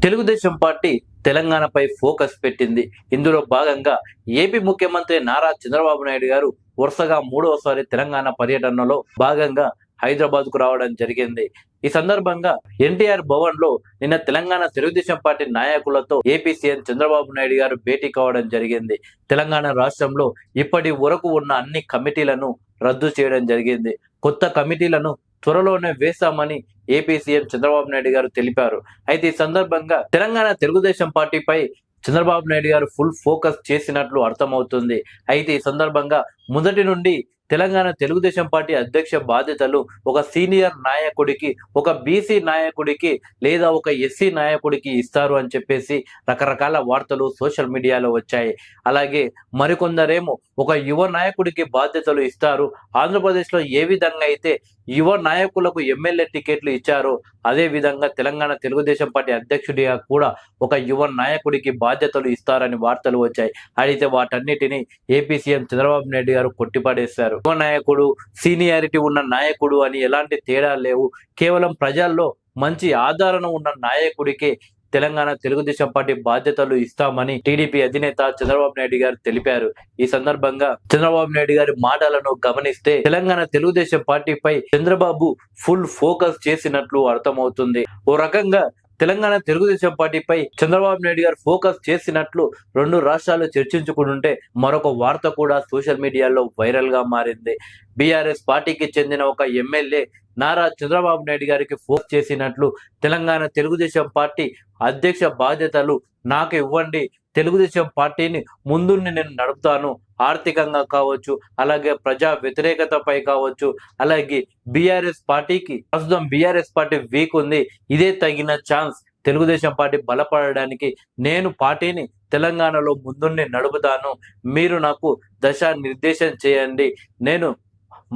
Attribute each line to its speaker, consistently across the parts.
Speaker 1: Telugu Desam party తెలంగాణపై focus పెట్టింది. ఇందులో భాగంగా ఏపీ ముఖ్యమంత్రి నారా చంద్రబాబు నాయుడు గారు వరుసగా మూడవసారి తెలంగాణ పర్యటనలో భాగంగా హైదరాబాద్ కు రావడం జరిగింది. ఈ సందర్భంగా ఎన్టీఆర్ భవన్ లో నిన్న తెలంగాణ తెలుగుదేశం పార్టీ నాయకులతో ఏపీ సీఎం చంద్రబాబు నాయుడు గారు భేటీ కావడం జరిగింది. తెలంగాణ రాష్ట్రంలో ఇప్పటి వరకు ఉన్న అన్ని కమిటీలను రద్దు చేయడం జరిగింది. కొత్త కమిటీలను త్వరలోనే వేస్తామని ఏపీ సీఎం చంద్రబాబు నాయుడు గారు తెలిపారు. అయితే ఈ సందర్భంగా తెలంగాణ తెలుగుదేశం పార్టీపై చంద్రబాబు నాయుడు గారు ఫుల్ ఫోకస్ చేసినట్లు అర్థమవుతుంది. అయితే ఈ సందర్భంగా మొదటి నుండి తెలంగాణ తెలుగుదేశం పార్టీ అధ్యక్ష బాధ్యతలు ఒక సీనియర్ నాయకుడికి, ఒక బీసీ నాయకుడికి లేదా ఒక ఎస్సీ నాయకుడికి ఇస్తారు అని చెప్పేసి రకరకాల వార్తలు సోషల్ మీడియాలో వచ్చాయి. అలాగే మరికొందరేమో ఒక యువ నాయకుడికి బాధ్యతలు ఇస్తారు. ఆంధ్రప్రదేశ్లో ఏ విధంగా అయితే యువ నాయకులకు ఎమ్మెల్యే టికెట్లు ఇచ్చారో అదే విధంగా తెలంగాణ తెలుగుదేశం పార్టీ అధ్యక్షుడిగా కూడా ఒక యువ నాయకుడికి బాధ్యతలు ఇస్తారని వార్తలు వచ్చాయి. అయితే వాటన్నిటిని ఏపీ సీఎం చంద్రబాబు నాయుడు గారు కొట్టిపడేశారు. యువ నాయకుడు, సీనియారిటీ ఉన్న నాయకుడు అని ఎలాంటి తేడా లేవు. కేవలం ప్రజల్లో మంచి ఆదరణ ఉన్న నాయకుడికి తెలంగాణ తెలుగుదేశం పార్టీ బాధ్యతలు ఇస్తామని టీడీపీ అధినేత చంద్రబాబు నాయుడు గారు తెలిపారు. ఈ సందర్భంగా చంద్రబాబు నాయుడు గారి మాటలను గమనిస్తే తెలంగాణ తెలుగుదేశం పార్టీపై చంద్రబాబు ఫుల్ ఫోకస్ చేసినట్లు అర్థమవుతుంది. ఓ రకంగా తెలంగాణ తెలుగుదేశం పార్టీపై చంద్రబాబు నాయుడు గారు ఫోకస్ చేసినట్లు రెండు రాష్ట్రాలు చర్చించుకుంటుంటే మరొక వార్త కూడా సోషల్ మీడియాలో వైరల్ గా మారింది. బీఆర్ఎస్ పార్టీకి చెందిన ఒక ఎమ్మెల్యే నారా చంద్రబాబు నాయుడు గారికి ఫోకస్ చేసినట్లు, తెలంగాణ తెలుగుదేశం పార్టీ అధ్యక్ష బాధ్యతలు నాకు ఇవ్వండి, తెలుగుదేశం పార్టీని ముందుండి నేను నడుపుతాను, ఆర్థికంగా కావచ్చు, అలాగే ప్రజా వ్యతిరేకతపై కావచ్చు, అలాగే బీఆర్ఎస్ పార్టీకి ప్రస్తుతం బీఆర్ఎస్ పార్టీ వీక్ ఉంది, ఇదే తగిన ఛాన్స్ తెలుగుదేశం పార్టీ బలపడడానికి, నేను పార్టీని తెలంగాణలో ముందుండి నడుపుతాను, మీరు నాకు దిశా నిర్దేశం చేయండి, నేను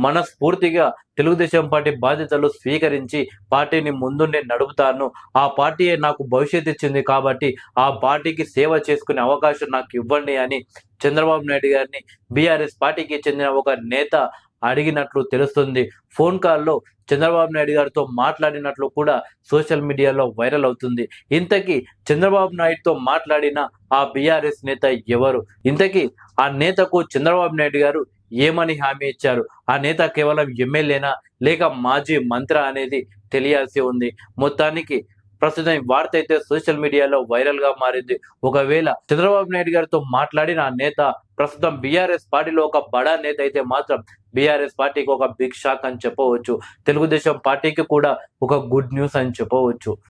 Speaker 1: మనస్ఫూర్తిగా తెలుగుదేశం పార్టీ బాధ్యతలు స్వీకరించి పార్టీని ముందుండి నడుపుతాను, ఆ పార్టీయే నాకు భవిష్యత్తు ఇచ్చింది కాబట్టి ఆ పార్టీకి సేవ చేసుకునే అవకాశం నాకు ఇవ్వండి అని చంద్రబాబు నాయుడు గారిని బీఆర్ఎస్ పార్టీకి చెందిన ఒక నేత అడిగినట్లు తెలుస్తుంది. ఫోన్ కాల్లో చంద్రబాబు నాయుడు గారితో మాట్లాడినట్లు కూడా సోషల్ మీడియాలో వైరల్ అవుతుంది. ఇంతకీ చంద్రబాబు నాయుడుతో మాట్లాడిన ఆ బీఆర్ఎస్ నేత ఎవరు? ఇంతకీ ఆ నేతకు చంద్రబాబు నాయుడు గారు ఏమని హామీ ఇచ్చారు? ఆ నేత కేవలం ఎమ్మెల్యేనా లేక మాజీ మంత్రి అనేది తెలియాల్సి ఉంది. మొత్తానికి ప్రస్తుతం ఈ వార్త అయితే సోషల్ మీడియాలో వైరల్ గా మారింది. ఒకవేళ చంద్రబాబు నాయుడు గారితో మాట్లాడిన ఆ నేత ప్రస్తుతం బీఆర్ఎస్ పార్టీలో ఒక బడా నేత అయితే మాత్రం బీఆర్ఎస్ పార్టీకి ఒక బిగ్ షాక్ అని చెప్పవచ్చు. తెలుగుదేశం పార్టీకి కూడా ఒక గుడ్ న్యూస్ అని చెప్పవచ్చు.